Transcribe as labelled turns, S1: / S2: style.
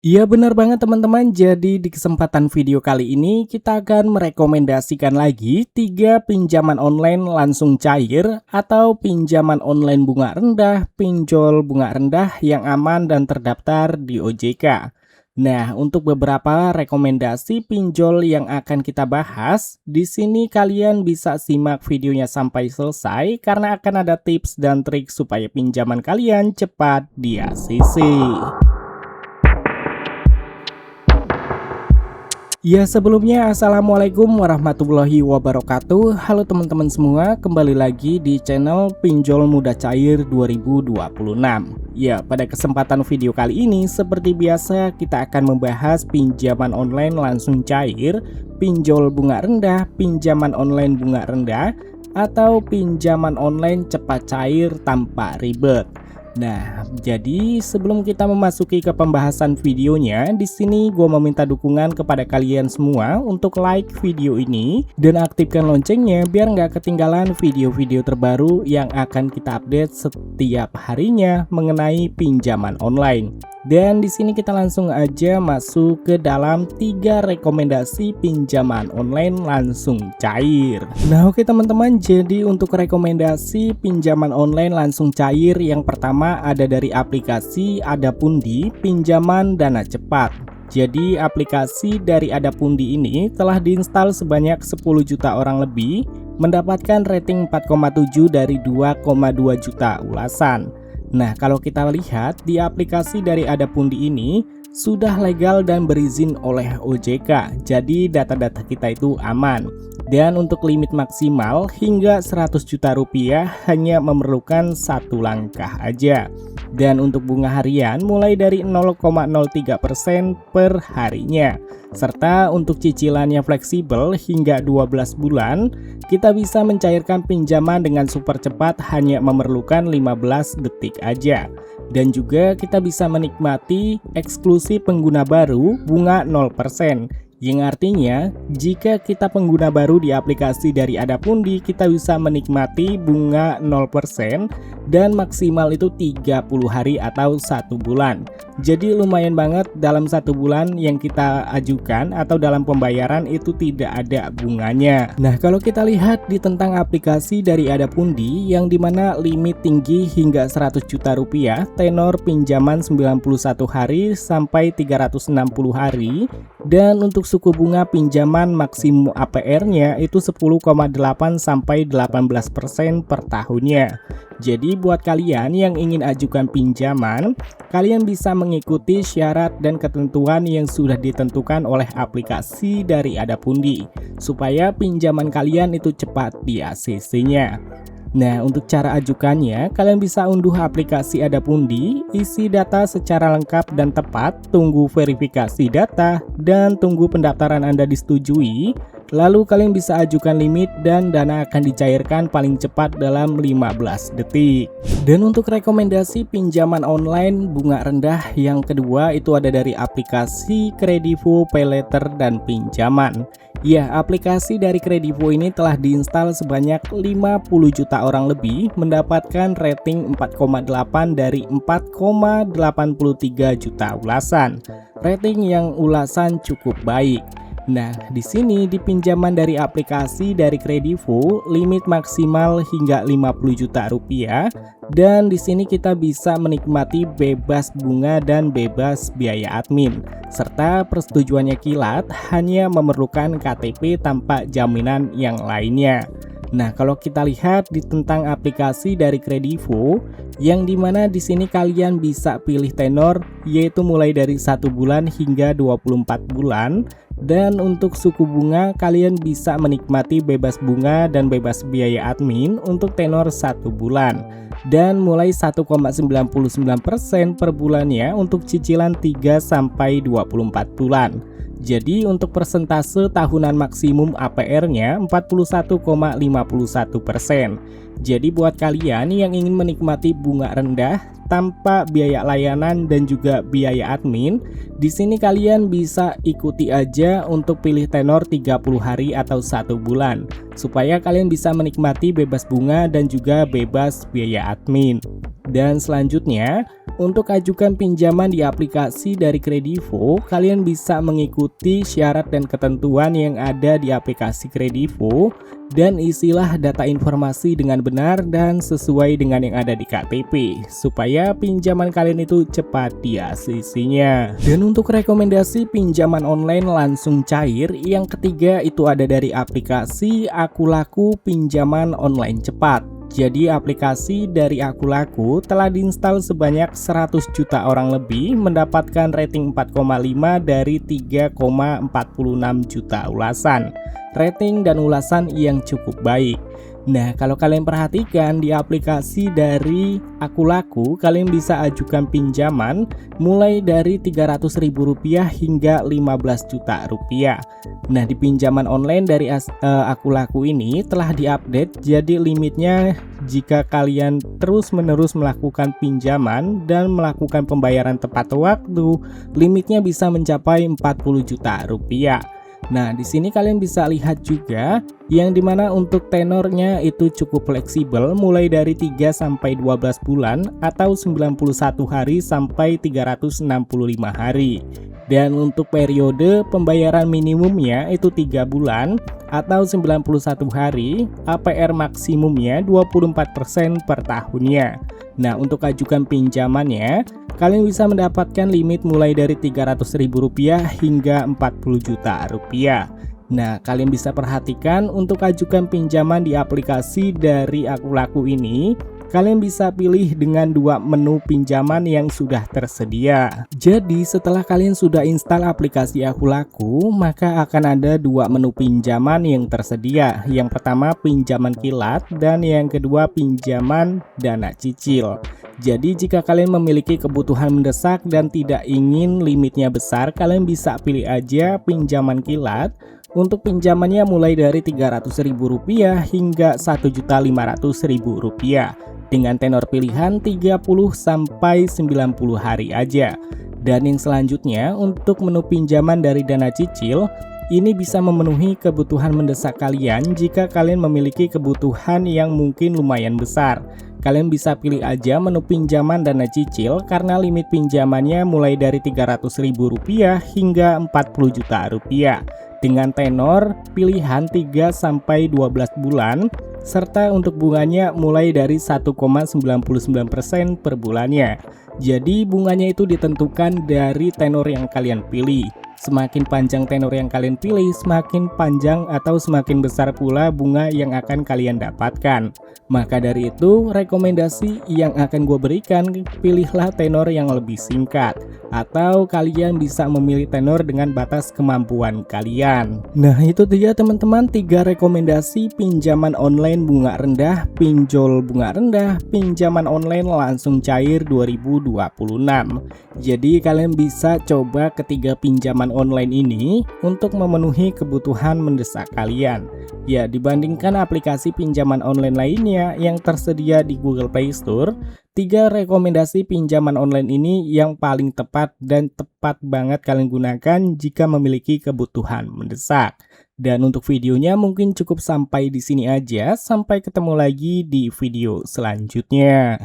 S1: Iya benar banget teman-teman, jadi di kesempatan video kali ini kita akan merekomendasikan lagi 3 pinjaman online langsung cair atau pinjaman online bunga rendah, pinjol bunga rendah yang aman dan terdaftar di OJK. Nah, untuk beberapa rekomendasi pinjol yang akan kita bahas, di sini kalian bisa simak videonya sampai selesai karena akan ada tips dan trik supaya pinjaman kalian cepat di ACC. Ya sebelumnya Assalamualaikum warahmatullahi wabarakatuh. Halo teman-teman semua, kembali lagi di channel Pinjol Mudah Cair 2026. Ya, pada kesempatan video kali ini seperti biasa kita akan membahas pinjaman online langsung cair, pinjol bunga rendah, pinjaman online bunga rendah, atau pinjaman online cepat cair tanpa ribet. Nah, jadi sebelum kita memasuki ke pembahasan videonya, di sini gue meminta dukungan kepada kalian semua untuk like video ini dan aktifkan loncengnya biar nggak ketinggalan video-video terbaru yang akan kita update setiap harinya mengenai pinjaman online. Dan di sini kita langsung aja masuk ke dalam 3 rekomendasi pinjaman online langsung cair. Nah, oke teman-teman, jadi untuk rekomendasi pinjaman online langsung cair yang pertama ada dari aplikasi Adapundi Pinjaman Dana Cepat. Jadi aplikasi dari Adapundi ini telah diinstal sebanyak 10 juta orang lebih, mendapatkan rating 4,7 dari 2,2 juta ulasan. Nah, kalau kita lihat di aplikasi dari Adapundi ini sudah legal dan berizin oleh OJK, jadi data-data kita itu aman. Dan untuk limit maksimal hingga 100 juta rupiah hanya memerlukan satu langkah aja. Dan untuk bunga harian mulai dari 0,03% per harinya. Serta untuk cicilannya fleksibel hingga 12 bulan, kita bisa mencairkan pinjaman dengan super cepat hanya memerlukan 15 detik aja. Dan juga kita bisa menikmati eksklusif pengguna baru bunga 0%. Yang artinya, jika kita pengguna baru di aplikasi dari Adapundi, kita bisa menikmati bunga 0% dan maksimal itu 30 hari atau 1 bulan. Jadi lumayan banget dalam 1 bulan yang kita ajukan atau dalam pembayaran itu tidak ada bunganya. Nah, kalau kita lihat di tentang aplikasi dari Adapundi yang dimana limit tinggi hingga 100 juta rupiah, tenor pinjaman 91 hari sampai 360 hari, dan untuk suku bunga pinjaman maksimum APR-nya itu 10,8 sampai 18% per tahunnya. Jadi buat kalian yang ingin ajukan pinjaman, kalian bisa mengikuti syarat dan ketentuan yang sudah ditentukan oleh aplikasi dari Adapundi supaya pinjaman kalian itu cepat di ACC-nya. Nah, untuk cara ajukannya, kalian bisa unduh aplikasi Adapundi, isi data secara lengkap dan tepat, tunggu verifikasi data, dan tunggu pendaftaran Anda disetujui. Lalu kalian bisa ajukan limit dan dana akan dicairkan paling cepat dalam 15 detik. Dan untuk rekomendasi pinjaman online bunga rendah yang kedua itu ada dari aplikasi Kredivo Paylater dan Pinjaman. Ya, aplikasi dari Kredivo ini telah diinstal sebanyak 50 juta orang lebih, mendapatkan rating 4,8 dari 4,83 juta ulasan. Rating yang ulasan cukup baik. Nah, di sini di pinjaman dari aplikasi dari Kredivo, limit maksimal hingga 50 juta rupiah, dan di sini kita bisa menikmati bebas bunga dan bebas biaya admin, serta persetujuannya kilat hanya memerlukan KTP tanpa jaminan yang lainnya. Nah, kalau kita lihat di tentang aplikasi dari Kredivo, yang dimana di sini kalian bisa pilih tenor yaitu mulai dari 1 bulan hingga 24 bulan. Dan untuk suku bunga kalian bisa menikmati bebas bunga dan bebas biaya admin untuk tenor 1 bulan. Dan mulai 1,99% per bulannya untuk cicilan 3 sampai 24 bulan. Jadi untuk persentase tahunan maksimum APR-nya 41,51%. Jadi buat kalian yang ingin menikmati bunga rendah tanpa biaya layanan dan juga biaya admin, di sini kalian bisa ikuti aja untuk pilih tenor 30 hari atau 1 bulan supaya kalian bisa menikmati bebas bunga dan juga bebas biaya admin. Dan selanjutnya Untuk ajukan pinjaman di aplikasi dari Kredivo, kalian bisa mengikuti syarat dan ketentuan yang ada di aplikasi Kredivo dan isilah data informasi dengan benar dan sesuai dengan yang ada di KTP supaya pinjaman kalian itu cepat di ACC-nya. Dan untuk rekomendasi pinjaman online langsung cair, yang ketiga itu ada dari aplikasi Akulaku Pinjaman Online Cepat. Jadi aplikasi dari Akulaku telah diinstal sebanyak 100 juta orang lebih, mendapatkan rating 4,5 dari 3,46 juta ulasan. Rating dan ulasan yang cukup baik. Nah, kalau kalian perhatikan di aplikasi dari Akulaku, kalian bisa ajukan pinjaman mulai dari Rp300.000 hingga Rp15 juta. Nah, di pinjaman online dari Akulaku ini telah diupdate, jadi limitnya jika kalian terus-menerus melakukan pinjaman dan melakukan pembayaran tepat waktu, limitnya bisa mencapai Rp40 juta. Nah, di sini kalian bisa lihat juga yang dimana untuk tenornya itu cukup fleksibel, mulai dari 3 sampai 12 bulan atau 91 hari sampai 365 hari. Dan untuk periode pembayaran minimumnya itu 3 bulan atau 91 hari, APR maksimumnya 24% per tahunnya. Nah, untuk ajukan pinjamannya, kalian bisa mendapatkan limit mulai dari Rp300.000 hingga Rp40 juta. Nah, kalian bisa perhatikan untuk ajukan pinjaman di aplikasi dari Akulaku ini, kalian bisa pilih dengan 2 menu pinjaman yang sudah tersedia. Jadi setelah kalian sudah install aplikasi Akulaku, maka akan ada 2 menu pinjaman yang tersedia. Yang pertama pinjaman kilat dan yang kedua pinjaman dana cicil. Jadi jika kalian memiliki kebutuhan mendesak dan tidak ingin limitnya besar, kalian bisa pilih aja pinjaman kilat. Untuk pinjamannya mulai dari Rp300.000 hingga Rp1.500.000 dengan tenor pilihan 30 sampai 90 hari aja. Dan yang selanjutnya untuk menu pinjaman dari dana cicil, ini bisa memenuhi kebutuhan mendesak kalian jika kalian memiliki kebutuhan yang mungkin lumayan besar. Kalian bisa pilih aja menu pinjaman dana cicil karena limit pinjamannya mulai dari Rp300.000 hingga Rp40 juta dengan tenor pilihan 3 sampai 12 bulan serta untuk bunganya mulai dari 1,99% per bulannya. Jadi bunganya itu ditentukan dari tenor yang kalian pilih. Semakin panjang tenor yang kalian pilih, semakin panjang atau semakin besar pula bunga yang akan kalian dapatkan. Maka dari itu, rekomendasi yang akan gue berikan, pilihlah tenor yang lebih singkat. Atau kalian bisa memilih tenor dengan batas kemampuan kalian. Nah, itu dia teman-teman 3 rekomendasi pinjaman online bunga rendah, pinjol bunga rendah, pinjaman online langsung cair 2026. Jadi kalian bisa coba ketiga pinjaman online ini untuk memenuhi kebutuhan mendesak kalian. Ya, dibandingkan aplikasi pinjaman online lainnya yang tersedia di Google Play Store, 3 rekomendasi pinjaman online ini yang paling tepat dan tepat banget kalian gunakan jika memiliki kebutuhan mendesak. Dan untuk videonya mungkin cukup sampai di sini aja. Sampai ketemu lagi di video selanjutnya.